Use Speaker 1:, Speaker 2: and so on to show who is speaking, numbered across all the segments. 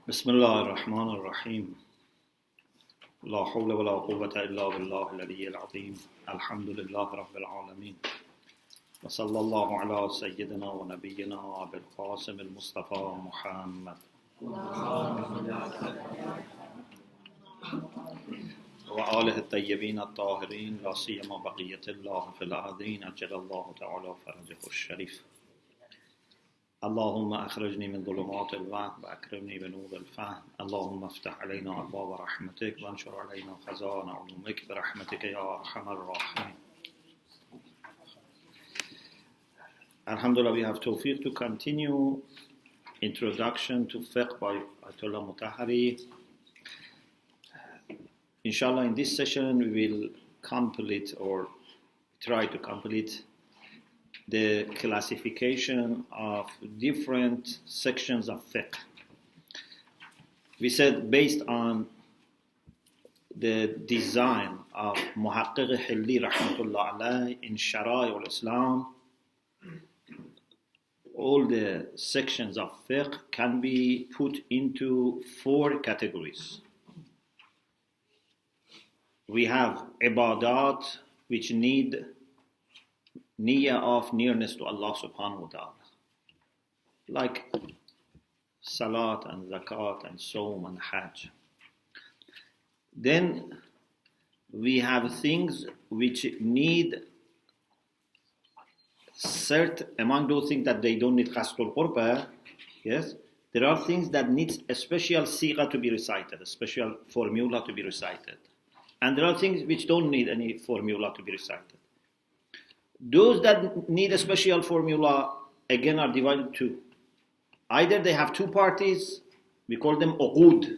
Speaker 1: بسم الله الرحمن الرحيم لا حول ولا قوة إلا بالله العلي العظيم الحمد لله رب العالمين وصلى الله على سيدنا ونبينا أبي القاسم المصطفى محمد وآله الطيبين الطاهرين لا سيما بقية الله في الأرضين أجل الله تعالى فرجه الشريف اللهم أخرجني من ظلمات الوهم وأكرمني بنور الفهم اللهم افتح علينا أبواب رحمتك وانشر علينا خزائن علومك برحمتك يا أرحم الراحمين. Alhamdulillah, we have tawfiq to continue introduction to Fiqh by Ayatollah Mutahhari. Inshallah, in this session we will complete or try to complete the classification of different sections of fiqh. We said based on the design of Muhaqqiq Hilli rahmatullah alayhi in Shara'i al-Islam, all the sections of fiqh can be put into 4 categories. We have ibadat, which need niyyah of nearness to Allah subhanahu wa ta'ala, like salat and zakat and sawm and hajj. Then we have things which need among those things that they don't need qasdul qurba, yes, there are things that need a special sigha to be recited, a special formula to be recited. And there are things which don't need any formula to be recited. Those that need a special formula, again, are divided to either they have 2 parties, we call them uqud,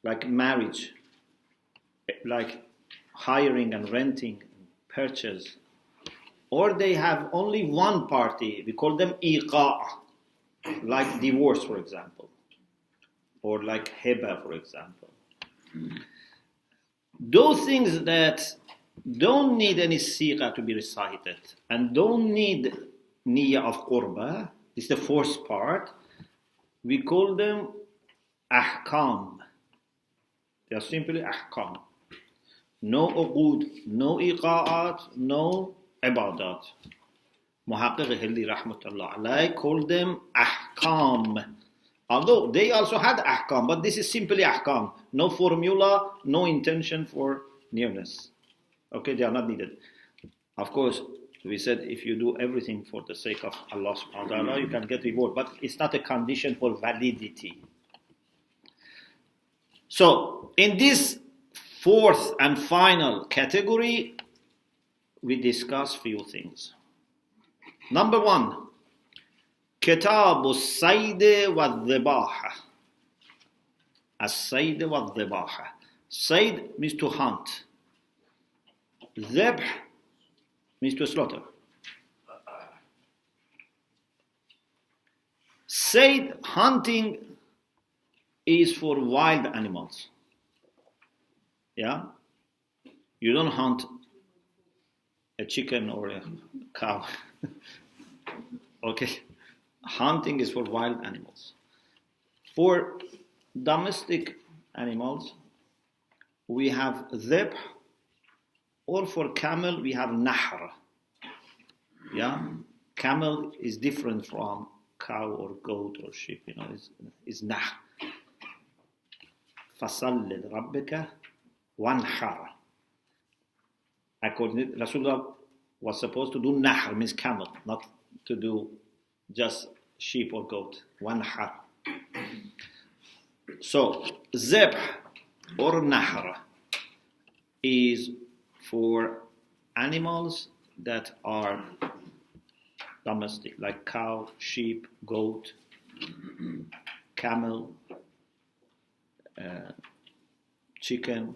Speaker 1: like marriage, like hiring and renting, purchase, or they have only 1 party, we call them iqa', like divorce, for example, or like hiba, for example. Those things that don't need any sigha to be recited and don't need niyyah of qurba, this is the 4th part, we call them ahkaam. They are simply ahkaam. No uqud, no iqa'at, no ibadat. Muhaqqiq Hilli rahmatullah alayhi called them ahkaam. Although they also had ahkaam, but this is simply ahkaam. No formula, no intention for nearness. Okay, they are not needed. Of course, we said if you do everything for the sake of Allah subhanahu wa ta'ala, you can get reward, but it's not a condition for validity. So, in this 4th and final category, we discuss few things. Number 1, Kitabu Sayd wa Dhibaha. As-Sayd wa Dhibaha. Sayd means to hunt. Dhabh means to slaughter. Sayd, hunting, is for wild animals. Yeah? You don't hunt a chicken or a cow. Okay? Hunting is for wild animals. For domestic animals, we have dhabh, or for camel, we have nahr. Yeah? Camel is different from cow or goat or sheep, is nahr. فَصَلِّ لِرَبِّكَ وَانْحَرْ. According to Rasulullah was supposed to do nahr, means camel, not to do just sheep or goat. Wanhar. So, zabh or nahr is for animals that are domestic, like cow, sheep, goat, camel, chicken.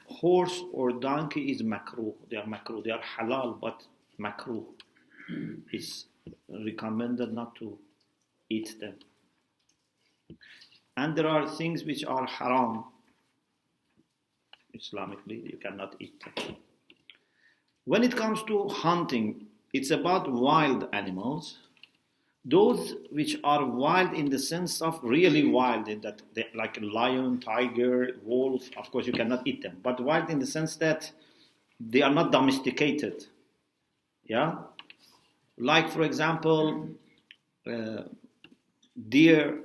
Speaker 1: Horse or donkey is makruh. They are makruh. They are halal, but makruh. It's recommended not to eat them. And there are things which are haram. Islamically, you cannot eat them. When it comes to hunting, it's about wild animals. Those which are wild in the sense of really wild, that like a lion, tiger, wolf, of course you cannot eat them, but wild in the sense that they are not domesticated. Yeah? Like, for example, deer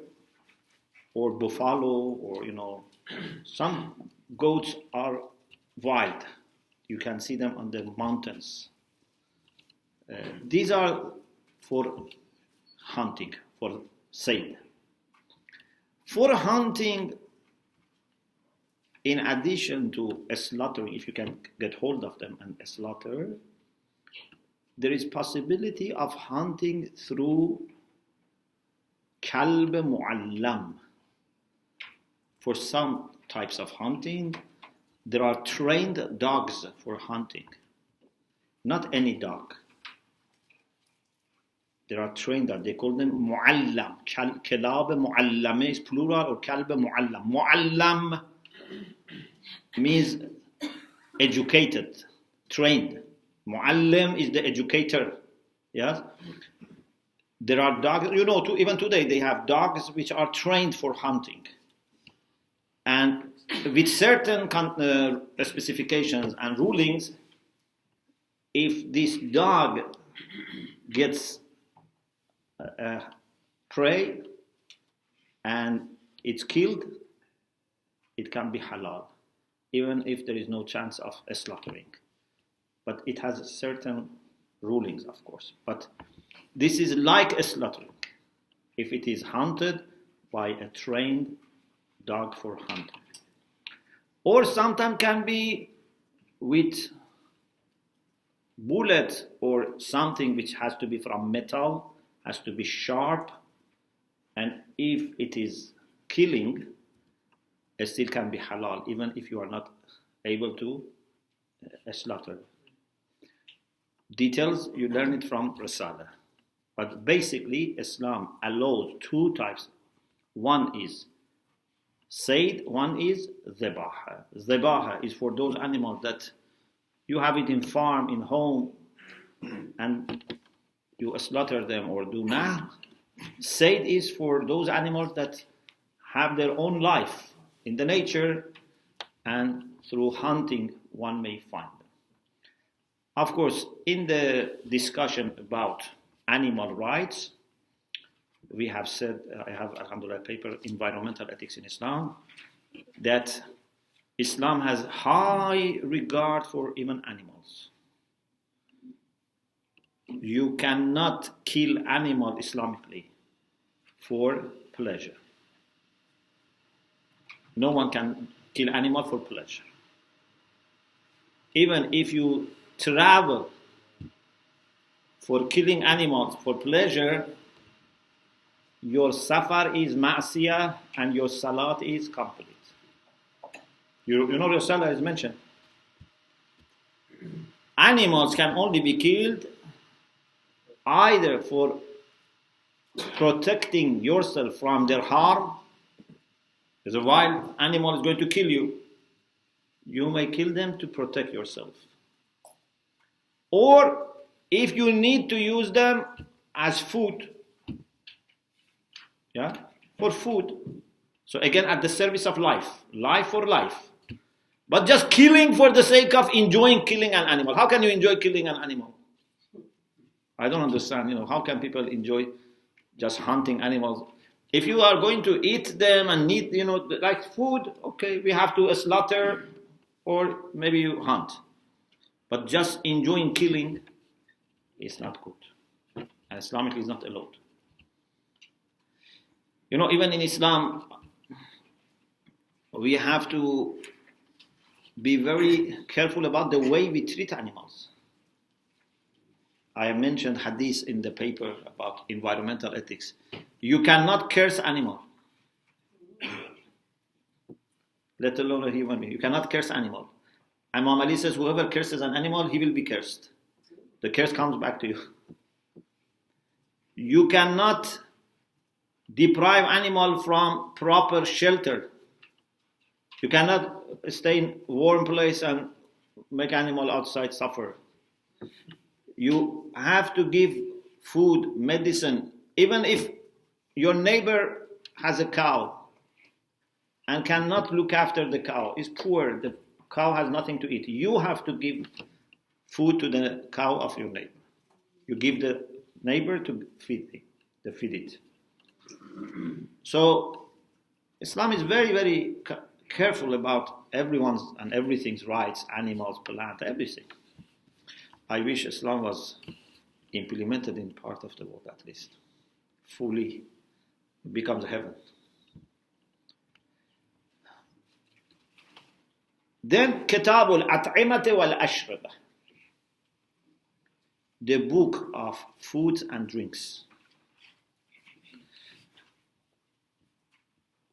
Speaker 1: or buffalo, or, some goats are wild. You can see them on the mountains. These are for hunting, for sale. For hunting, in addition to slaughtering, if you can get hold of them and slaughter, there is possibility of hunting through kalb mu'allam. For some types of hunting, there are trained dogs for hunting. Not any dog. There are trained dogs. They call them mu'allam. Kalab mu'allame is plural, or kalb mu'allam. Mu'allam means educated, trained. Mu'allim is the educator. Yes? There are dogs, even today they have dogs which are trained for hunting. And with certain specifications and rulings, if this dog gets prey and it's killed, it can be halal, even if there is no chance of slaughtering. But it has certain rulings, of course. But this is like a slaughtering, if it is hunted by a trained dog for hunting. Or sometimes can be with bullet or something which has to be from metal, has to be sharp, and if it is killing, it still can be halal, even if you are not able to slaughter. Details, you learn it from Risala. But basically, Islam allows two types. One is Sayd, one is Zabaha. Zabaha is for those animals that you have it in farm, in home, and you slaughter them or do nahr. Sayd is for those animals that have their own life in the nature, and through hunting one may find them. Of course, in the discussion about animal rights, we have said, I have alhamdulillah paper, Environmental Ethics in Islam, that Islam has high regard for even animals. You cannot kill animal Islamically for pleasure. No one can kill animal for pleasure. Even if you travel for killing animals for pleasure, your safar is ma'siyah and your salat is complete. You know your salah is mentioned. Animals can only be killed either for protecting yourself from their harm. If a wild animal is going to kill you, you may kill them to protect yourself. Or if you need to use them as food, for food. So again, at the service of life for life. But just killing for the sake of enjoying killing an animal. How can you enjoy killing an animal? I don't understand, how can people enjoy just hunting animals? If you are going to eat them and need, like food, okay, we have to slaughter or maybe you hunt. But just enjoying killing is not good. And Islamically is not allowed. Even in Islam, we have to be very careful about the way we treat animals. I mentioned hadith in the paper about environmental ethics. You cannot curse animal, let alone a human being. You cannot curse animal. Imam Ali says, whoever curses an animal, he will be cursed. The curse comes back to you. You cannot deprive animal from proper shelter. You cannot stay in warm place and make animal outside suffer. You have to give food, medicine, even if your neighbor has a cow and cannot look after the cow, is poor, the cow has nothing to eat. You have to give food to the cow of your neighbor. You give the neighbor to feed it. So Islam is very, very careful about everyone's and everything's rights, animals, plant, everything. I wish Islam was implemented in part of the world at least. Fully becomes heaven. Then Kitabul At'imati wal Ashraba, the book of foods and drinks.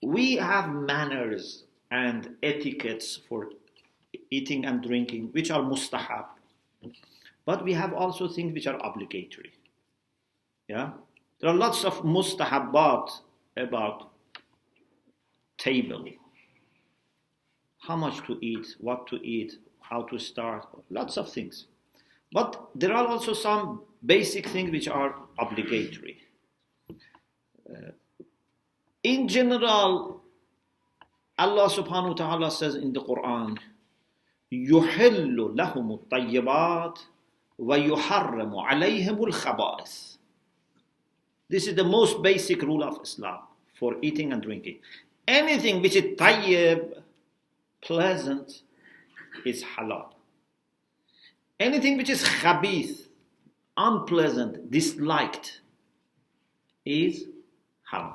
Speaker 1: We have manners and etiquettes for eating and drinking, which are mustahab. But we have also things which are obligatory. Yeah? There are lots of mustahabbat about table. How much to eat, what to eat, how to start, lots of things. But there are also some basic things which are obligatory. In general, Allah subhanahu wa ta'ala says in the Quran, يُحِلُّ لَهُمُ الطَّيِّبَاتِ وَيُحَرَّمُ عَلَيْهِمُ الْخَبَائِثِ. This is the most basic rule of Islam for eating and drinking. Anything which is tayyib, pleasant, is halal. Anything which is khabith, unpleasant, disliked, is haram.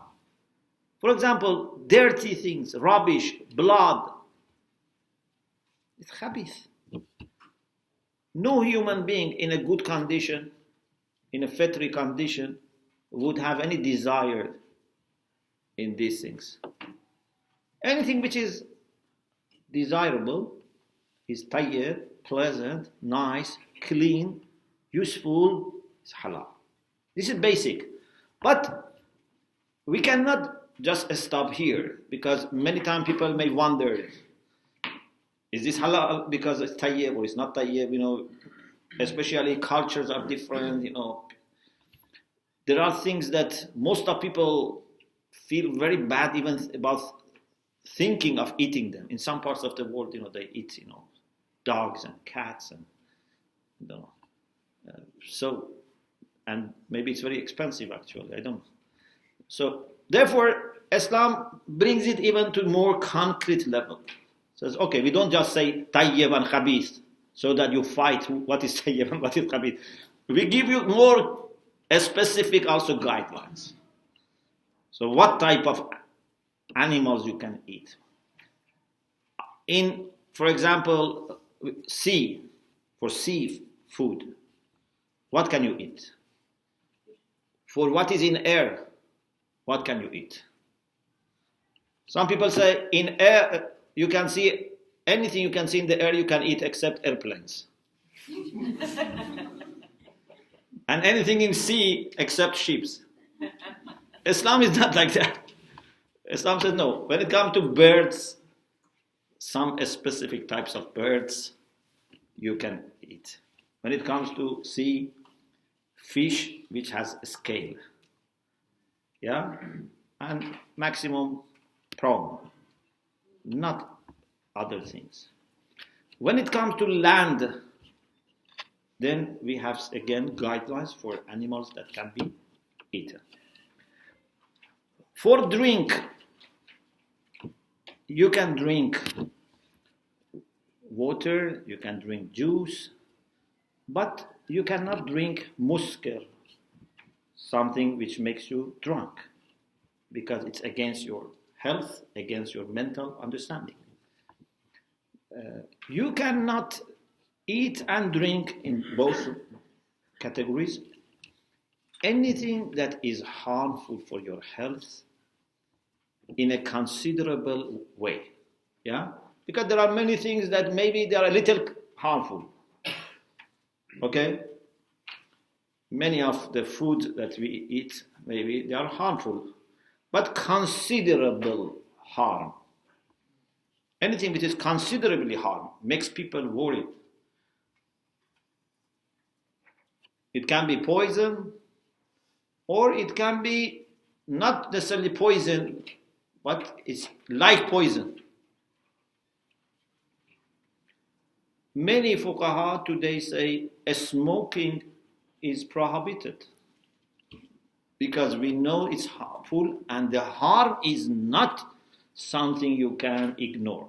Speaker 1: For example, dirty things, rubbish, blood, it's khabith. No human being in a good condition, in a fitri condition, would have any desire in these things. Anything which is desirable is tayyib, pleasant, nice, clean, useful, is halal. This is basic. But we cannot just stop here, because many times people may wonder, is this halal because it's tayyib or it's not tayyib? Especially cultures are different, There are things that most of people feel very bad even about thinking of eating them. In some parts of the world, they eat, dogs and cats and, and maybe it's very expensive actually, I don't know. So, therefore, Islam brings it even to more concrete level. Says, okay, we don't just say tayyib and khabith, so that you fight what is tayyib and what is khabith. We give you more specific also guidelines. So what type of animals you can eat. For example, for sea food, what can you eat? For what is in air, what can you eat? Some people say in air, you can see anything you can see in the air you can eat except airplanes. And anything in sea except ships. Islam is not like that. Islam says no. When it comes to birds, some specific types of birds you can eat. When it comes to sea, fish which has a scale. Yeah? And maximum prawn. Not other things. When it comes to land, then we have again guidelines for animals that can be eaten. For drink, you can drink water, you can drink juice, but you cannot drink muskir, something which makes you drunk, because it's against your health, against your mental understanding. You cannot eat and drink in both categories anything that is harmful for your health in a considerable way. Yeah? Because there are many things that maybe they are a little harmful. Okay? Many of the food that we eat, maybe they are harmful, but considerable harm. Anything which is considerably harm makes people worried. It can be poison, or it can be not necessarily poison, but it's like poison. Many fuqaha today say smoking is prohibited because we know it's harmful, and the harm is not something you can ignore.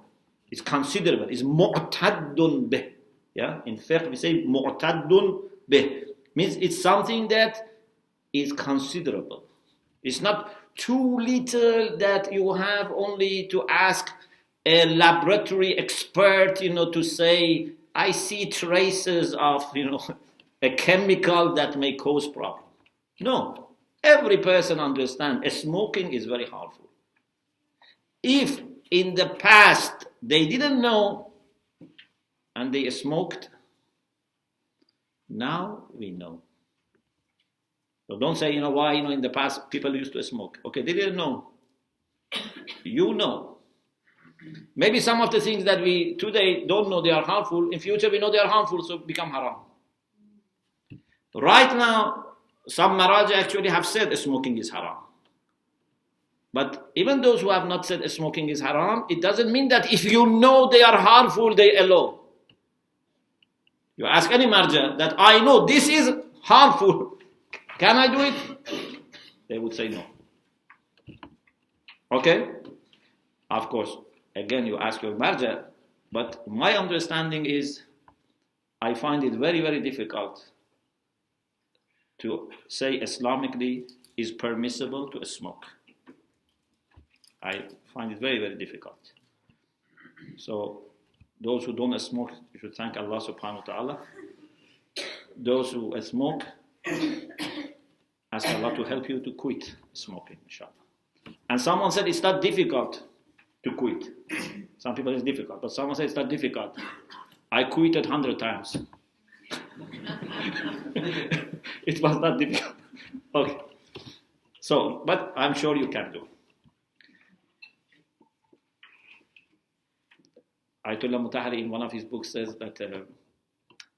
Speaker 1: It's considerable. It's mu'taddun bih. Yeah, in fiqh we say mu'taddun bih. Means it's something that is considerable. It's not too little that you have only to ask a laboratory expert, to say, I see traces of, a chemical that may cause problem. No, every person understands smoking is very harmful. If in the past they didn't know and they smoked, now we know. So don't say, why, in the past people used to smoke. Okay, they didn't know. You know. Maybe some of the things that we today don't know they are harmful, in future we know they are harmful, so become haram. Right now, some maraj actually have said smoking is haram. But even those who have not said smoking is haram, it doesn't mean that if you know they are harmful, they allow. You ask any marja that I know this is harmful, can I do it? They would say no. Okay? Of course, again you ask your marja, but my understanding is I find it very, very difficult to say Islamically is permissible to smoke. I find it very, very difficult. So those who don't smoke, you should thank Allah subhanahu wa ta'ala. Those who smoke, ask Allah to help you to quit smoking, inshallah. And someone said it's not difficult to quit. Some people it's difficult, but someone said it's not difficult. I quitted 100 times. It was not difficult. Okay. So, but I'm sure you can do. Ayatollah Mutahhari in one of his books says that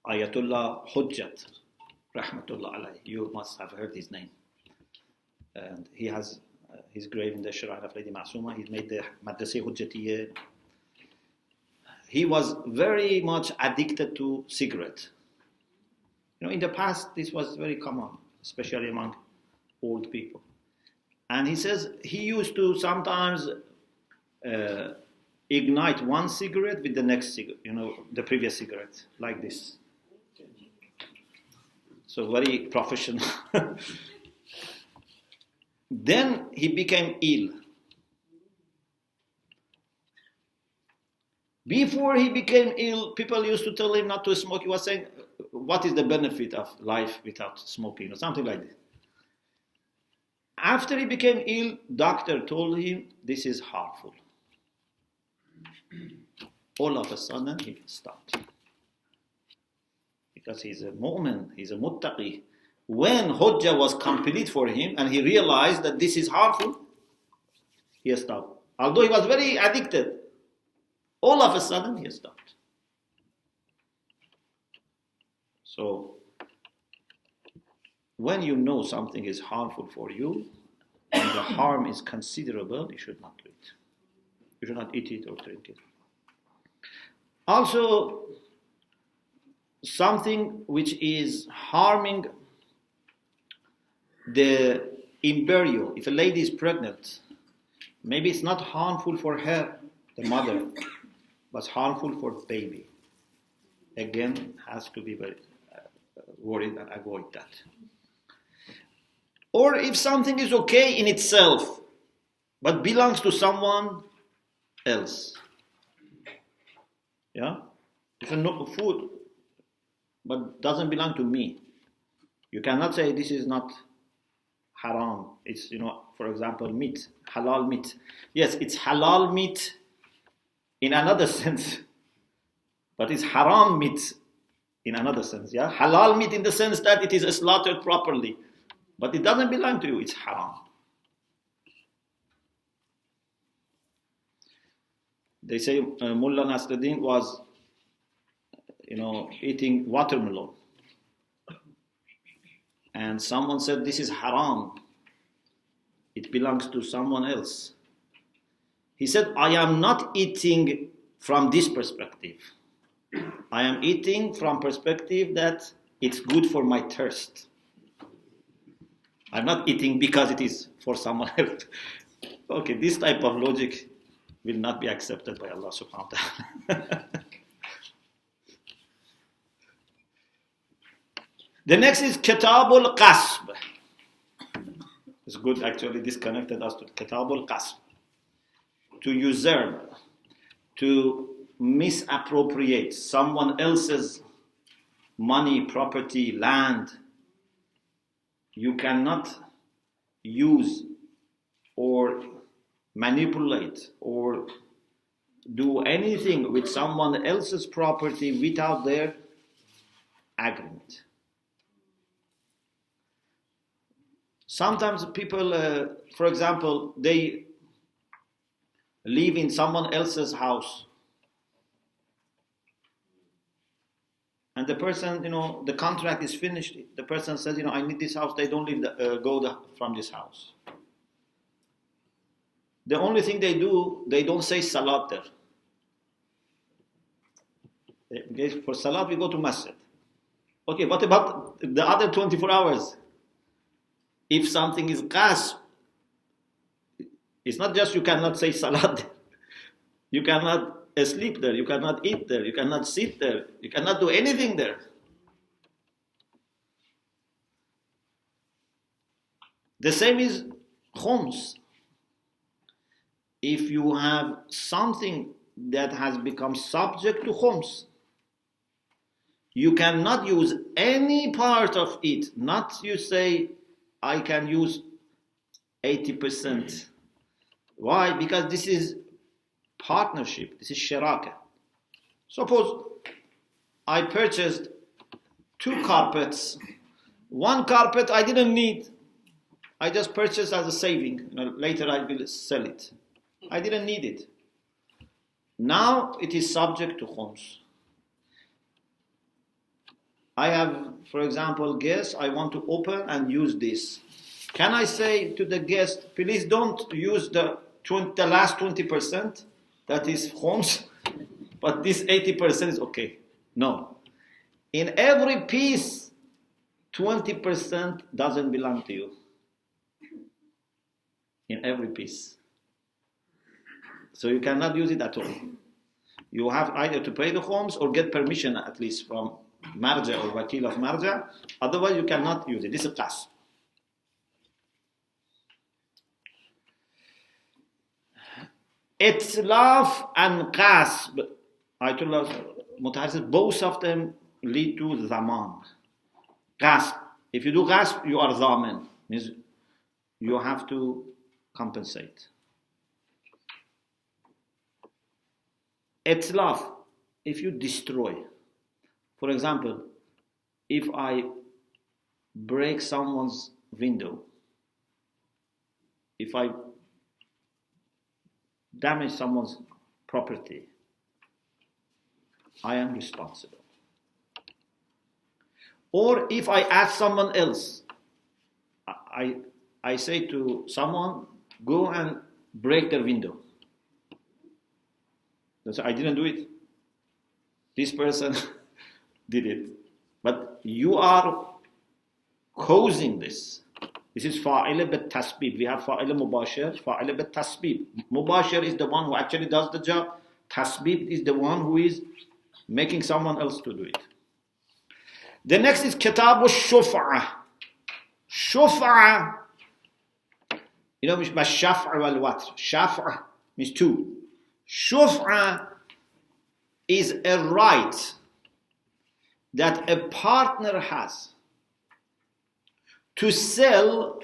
Speaker 1: Ayatollah Hujjat, rahmatullah alayhi, you must have heard his name. And he has his grave in the Shrine of Lady Ma'sooma. He's made the Madrasa Hujjatiyya. He was very much addicted to cigarette. In the past, this was very common, especially among old people. And he says he used to sometimes ignite one cigarette with the next cigarette, the previous cigarette, like this. So very professional. Then he became ill. Before he became ill, people used to tell him not to smoke. He was saying, what is the benefit of life without smoking, or something like this. After he became ill, doctor told him, this is harmful. All of a sudden, he stopped. Because he's a mu'min, he's a muttaqi. When Hujjah was complete for him, and he realized that this is harmful, he stopped. Although he was very addicted, all of a sudden, he stopped. So, when you know something is harmful for you, and the harm is considerable, you should not do it. You should not eat it or drink it. Also, something which is harming the embryo. If a lady is pregnant, maybe it's not harmful for her, the mother, but harmful for baby. Again, has to be very worried and avoid that. Or if something is okay in itself, but belongs to someone else. Yeah? It's a food, but doesn't belong to me. You cannot say this is not haram. It's, for example, meat, halal meat. Yes, it's halal meat in another sense, but it's haram meat in another sense. Yeah, halal meat in the sense that it is slaughtered properly, but it doesn't belong to you. It's haram. They say Mullah Nasruddin was, eating watermelon. and someone said this is haram, it belongs to someone else. He said, I am not eating from this perspective. I am eating from perspective that it's good for my thirst. I'm not eating because it is for someone else. Okay, this type of logic will not be accepted by Allah subhanahu wa ta'ala. The next is Kitabul Qasb. It's good, actually, this connected us to Kitabul Qasb. To usurp, to misappropriate someone else's money, property, land. You cannot use or manipulate or do anything with someone else's property without their agreement. Sometimes people, for example, they live in someone else's house. And the person, the contract is finished. The person says, I need this house. They don't go from this house. The only thing they do, they don't say salat there. For salat, we go to masjid. Okay, what about the other 24 hours? If something is qasb, it's not just you cannot say salat there. You cannot sleep there. You cannot eat there. You cannot sit there. You cannot do anything there. The same is khums. If you have something that has become subject to khums, you cannot use any part of it. Not you say, I can use 80%. Why? Because this is partnership. This is shiraka. Suppose I purchased 2 carpets. 1 carpet I didn't need. I just purchased as a saving. Later I will sell it. I didn't need it. Now it is subject to khums. I have, for example, guests, I want to open and use this. Can I say to the guest, please don't use the last 20%, that is khums, but this 80% is okay? No. In every piece, 20% doesn't belong to you. In every piece. So you cannot use it at all. You have either to pay the khums or get permission at least from marja or wakil of marja. Otherwise you cannot use it. This is qasb. Itlaf and qasb. Ayatollah Mutahhari says both of them lead to zaman. Qasb. If you do qasb, you are zamin. Means you have to compensate. Itlaf, if you destroy. For example, if I break someone's window, if I damage someone's property, I am responsible. Or if I ask someone else, I say to someone, go and break their window. I didn't do it. This person did it. But you are causing this. This is fa'ila bit tasbib. We have fa'ila mubashir, fa'ila bit tasbib. Mubashir is the one who actually does the job. Tasbib is the one who is making someone else to do it. The next is kitabu shuf'ah. Shuf'ah. You know, shaf'a wal watr. Shaf'a means 2. Shuf'ah is a right that a partner has to sell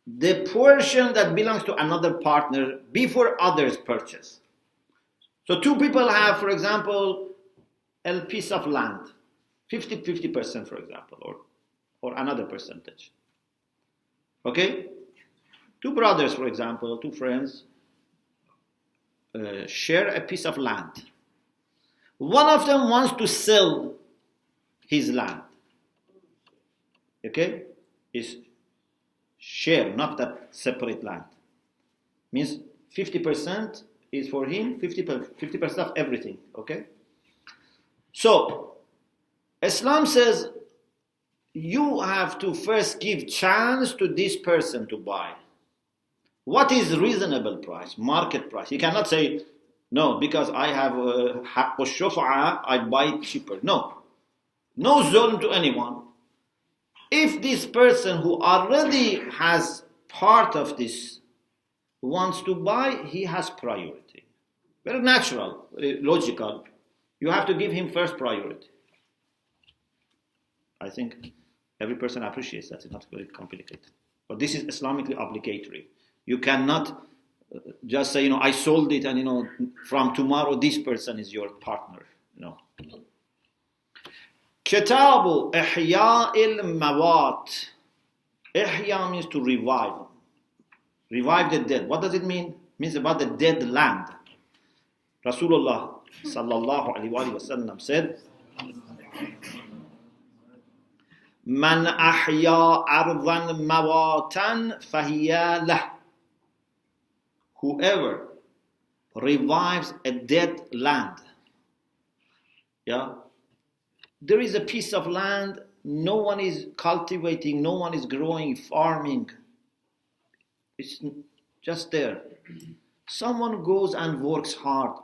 Speaker 1: the portion that belongs to another partner before others purchase. So 2 people have, for example, a piece of land, 50% for example, or another percentage. Okay? 2 brothers, for example, 2 friends, share a piece of land. One of them wants to sell his land. okay, is share, not that separate land. Means 50% is for him, 50% of everything, okay? So, Islam says you have to first give chance to this person to buy. What is reasonable price, market price? You cannot say, no, because I have haqq al-shufa'a, I buy it cheaper. No. No zulm to anyone. If this person who already has part of this wants to buy, he has priority. Very natural, very logical. You have to give him first priority. I think every person appreciates that. It's not very complicated. But this is Islamically obligatory. You cannot just say, I sold it and, from tomorrow this person is your partner. No. Kitabu Ihya'il Mawat. Ihya means to revive. Revive the dead. What does it mean? It means about the dead land. Rasulullah sallallahu alaihi wasallam said, Man ahya ardan mawatan fahiya lah. Whoever revives a dead land. Yeah. There is a piece of land, no one is cultivating, no one is growing, farming. It's just there. Someone goes and works hard,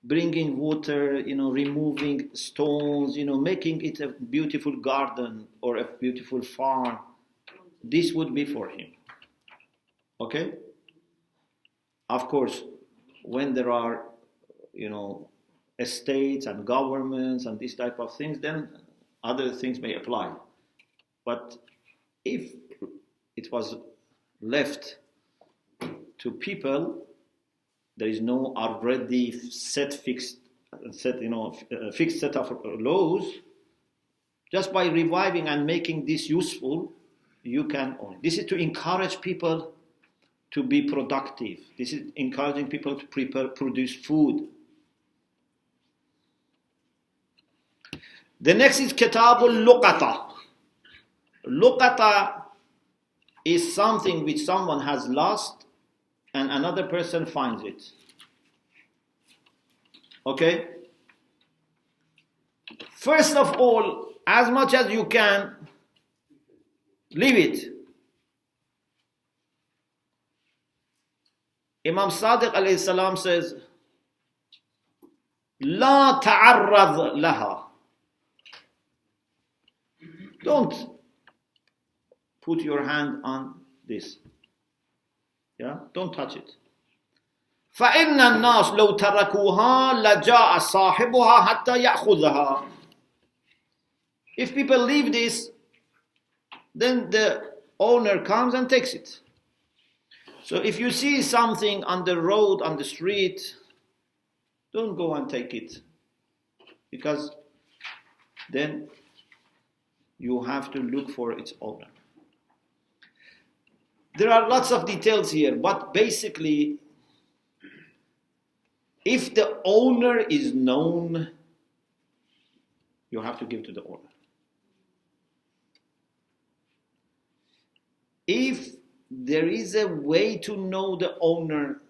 Speaker 1: bringing water, removing stones, making it a beautiful garden or a beautiful farm. This would be for him. Okay? Of course, when there are, estates and governments and this type of things, then other things may apply. But if it was left to people, there is no already fixed set of laws. Just by reviving and making this useful, you can own it. This is to encourage people to be productive. This is encouraging people to produce food. The next is Kitabul Luqata. Luqata is something which someone has lost and another person finds it. Okay? First of all, as much as you can, leave it. Imam Sadiq alayhi salam says, La ta'arrad laha. Don't put your hand on this. Yeah? Don't touch it. فَإِنَّ النَّاسِ لَوْ تَرَكُوهَا لَجَاءَ صَاحِبُهَا حَتَّى يَأْخُذَهَا. If people leave this, then the owner comes and takes it. So if you see something on the road, on the street, don't go and take it. Because then you have to look for its owner. There are lots of details here, but basically, if the owner is known, you have to give to the owner. If there is a way to know the owner,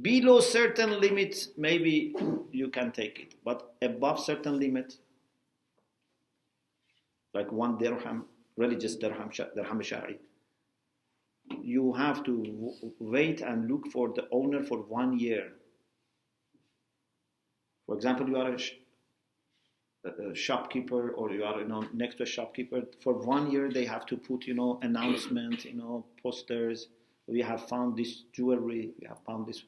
Speaker 1: below certain limits, maybe you can take it. But above certain limit, like 1 dirham, religious dirham shari, you have to wait and look for the owner for 1 year. For example, you are a shopkeeper, or you are next to a shopkeeper. For 1 year, they have to put announcement, posters. We have found this jewelry. We have found this.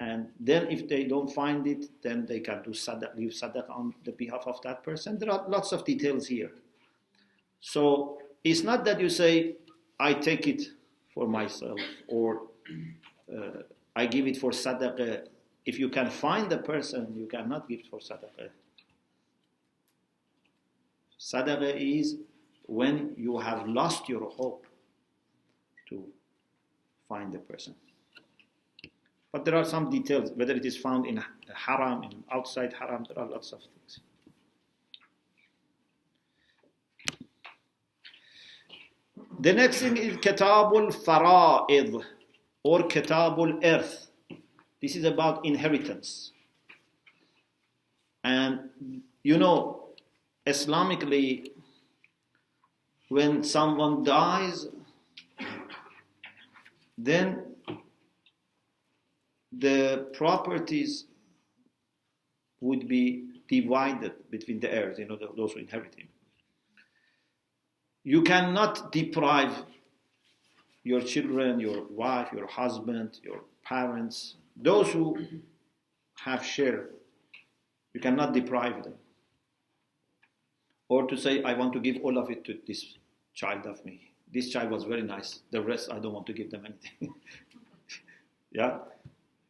Speaker 1: And then if they don't find it, then they can do leave sadaqah on the behalf of that person. There are lots of details here. So it's not that you say, I take it for myself, or I give it for sadaqah. If you can find the person, you cannot give it for sadaqah. Sadaqah is when you have lost your hope to find the person. But there are some details, whether it is found in haram, in outside haram, there are lots of things. The next thing is Kitabul Fara'id or Kitabul Irth. This is about inheritance. And you know, Islamically, when someone dies, then the properties would be divided between the heirs, those who inherit him. You cannot deprive your children, your wife, your husband, your parents, those who have share. You cannot deprive them. Or to say, I want to give all of it to this child of me. This child was very nice. The rest, I don't want to give them anything. Yeah?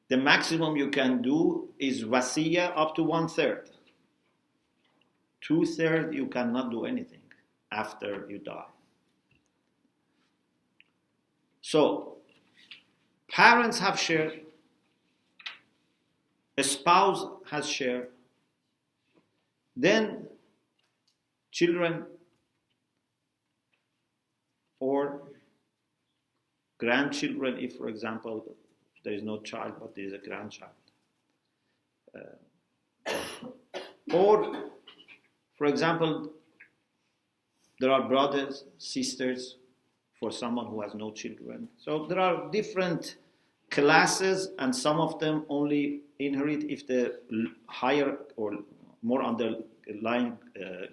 Speaker 1: The maximum you can do is wasiyah up to 1/3. 2/3 you cannot do anything after you die. So, parents have share, a spouse has share, then children or grandchildren, if, for example, there is no child but there is a grandchild. Or, for example, there are brothers, sisters, for someone who has no children. So there are different classes, and some of them only inherit if the higher or more underlying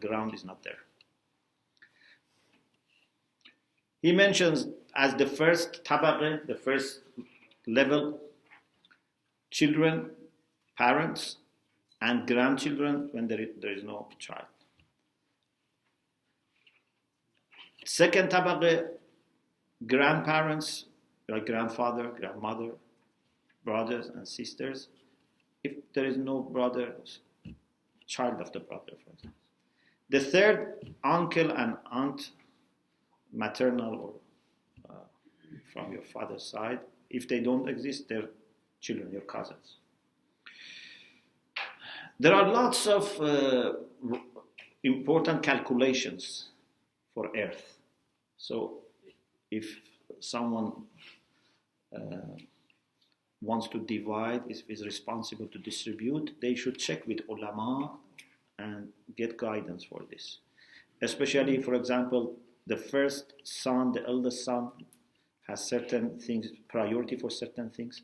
Speaker 1: ground is not there. He mentions as the first tabaqah, the first level, children, parents, and grandchildren when there is no child. Second tabaqah, grandparents, like grandfather, grandmother, brothers and sisters. If there is no brother, child of the brother, for example. The third, uncle and aunt, maternal or from your father's side. If they don't exist, they're children, your cousins. There are lots of important calculations for earth. So if someone wants to divide, is responsible to distribute, they should check with ulama and get guidance for this. Especially, for example, the first son, the eldest son, has certain things, priority for certain things.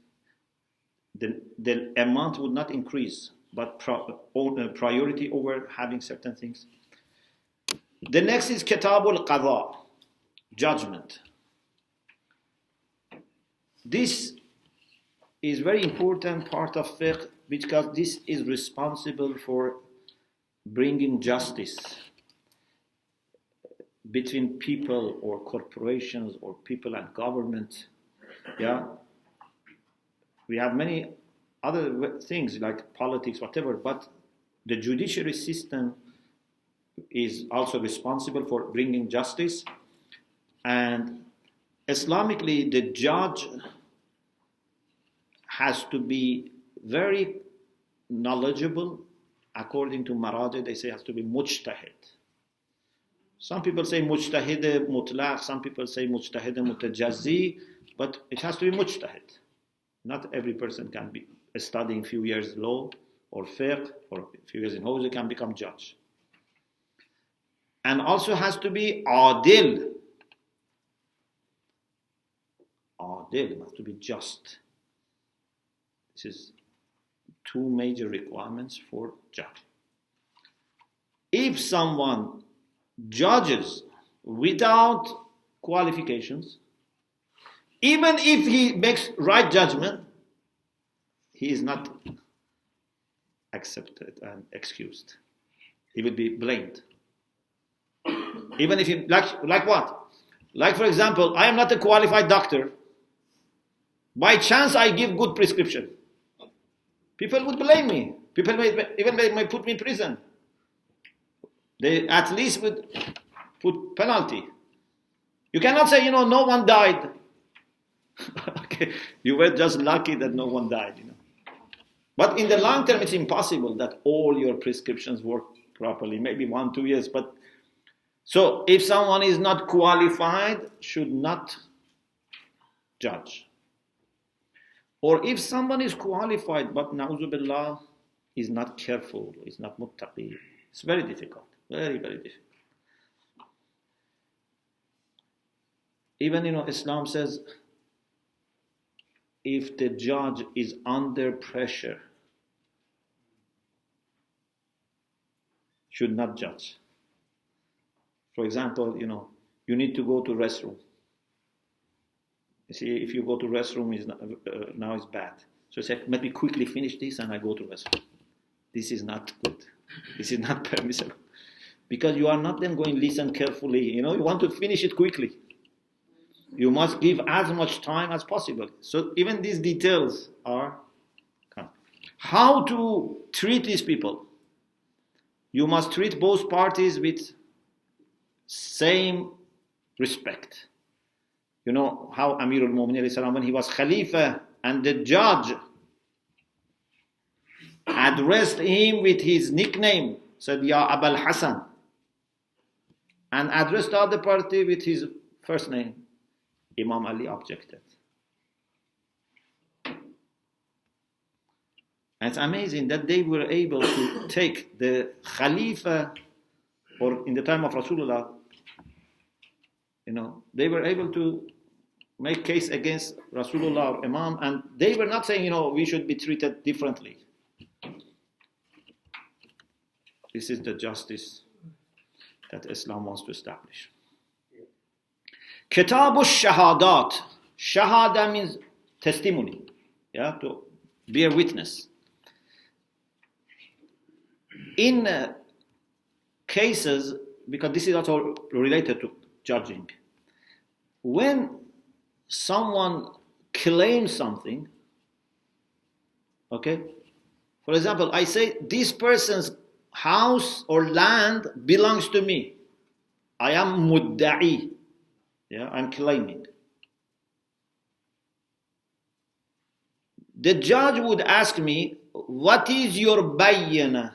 Speaker 1: The amount would not increase, but priority over having certain things. The next is Kitabul Qadha, judgment. This is very important part of fiqh because this is responsible for bringing justice between people or corporations or people and government. Yeah, we have many other things like politics, whatever, but the judiciary system is also responsible for bringing justice. And Islamically, the judge has to be very knowledgeable. According to Maradi, they say has to be mujtahid. Some people say mujtahid mutlaq, some people say mujtahid mutajazzi, but it has to be mujtahid. Not every person can be studying a few years law or fiqh or a few years in Hawza can become judge. And also has to be adil. Adil, has to be just. This is two major requirements for judge. If someone judges without qualifications, even if he makes right judgment, he is not accepted and excused. He will be blamed. Even if he, like what? Like, for example, I am not a qualified doctor. By chance, I give good prescription. People would blame me. People may put me in prison. They at least would put penalty. You cannot say, no one died. Okay, you were just lucky that no one died, But in the long term, it's impossible that all your prescriptions work properly. Maybe 1-2 years, but so if someone is not qualified, should not judge. Or if someone is qualified, but na'udhu billah, is not careful, is not muttaqi, it's very difficult, very, very difficult. Even, Islam says, if the judge is under pressure, should not judge. For example, you need to go to restroom. You see, if you go to restroom, now it's bad. So say, let me quickly finish this and I go to restroom. This is not good. This is not permissible. Because you are not then going to listen carefully. You want to finish it quickly. You must give as much time as possible. So even these details are how to treat these people. You must treat both parties with same respect. You know how Amir al-Mu'minin, when he was Khalifa and the judge addressed him with his nickname, said, Ya Abul Hasan, and addressed the other party with his first name. Imam Ali objected. And it's amazing that they were able to take the Khalifa, or in the time of Rasulullah, they were able to make case against Rasulullah or Imam, and they were not saying, we should be treated differently. This is the justice that Islam wants to establish. Kitab al-Shahadat. Shahada means testimony, to bear witness. In cases, because this is also related to judging, when someone claims something, okay, for example, I say this person's house or land belongs to me. I am mudda'i. I'm claiming. The judge would ask me, what is your bayyana?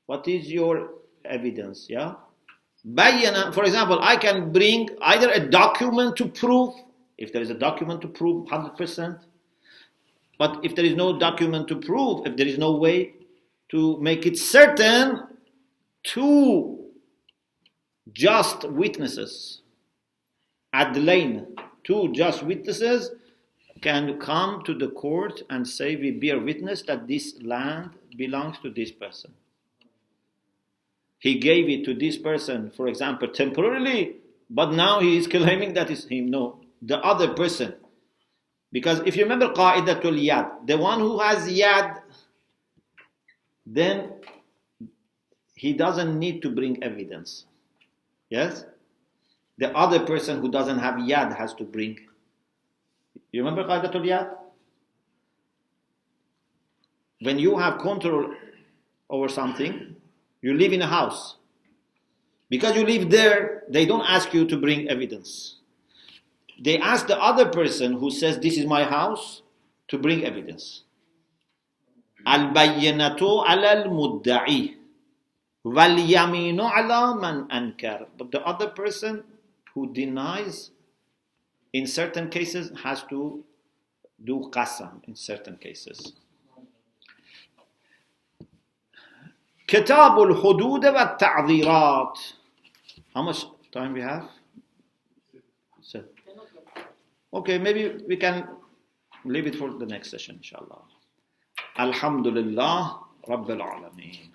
Speaker 1: What is your evidence? Bayyana, for example, I can bring either a document to prove, if there is a document to prove 100%, but if there is no document to prove, if there is no way to make it certain, two just witnesses, adlain, two just witnesses can come to the court and say, we bear witness that this land belongs to this person. He gave it to this person, for example, temporarily, but now he is claiming that it's him. No, the other person. Because if you remember Qa'idatul Yad, the one who has Yad, then he doesn't need to bring evidence. Yes? The other person who doesn't have Yad has to bring. You remember Qa'idatul Yad? When you have control over something, you live in a house. Because you live there, they don't ask you to bring evidence. They ask the other person who says, this is my house, to bring evidence. Al-bayyinatu ala al-mudda'i wal-yaminu ala man ankar. But the other person who denies, in certain cases, has to do qasam in certain cases. Kitab al-Hudud wa ta'dhirat. How much time we have? So, okay, maybe we can leave it for the next session, inshallah. Alhamdulillah Rabbil Alameen.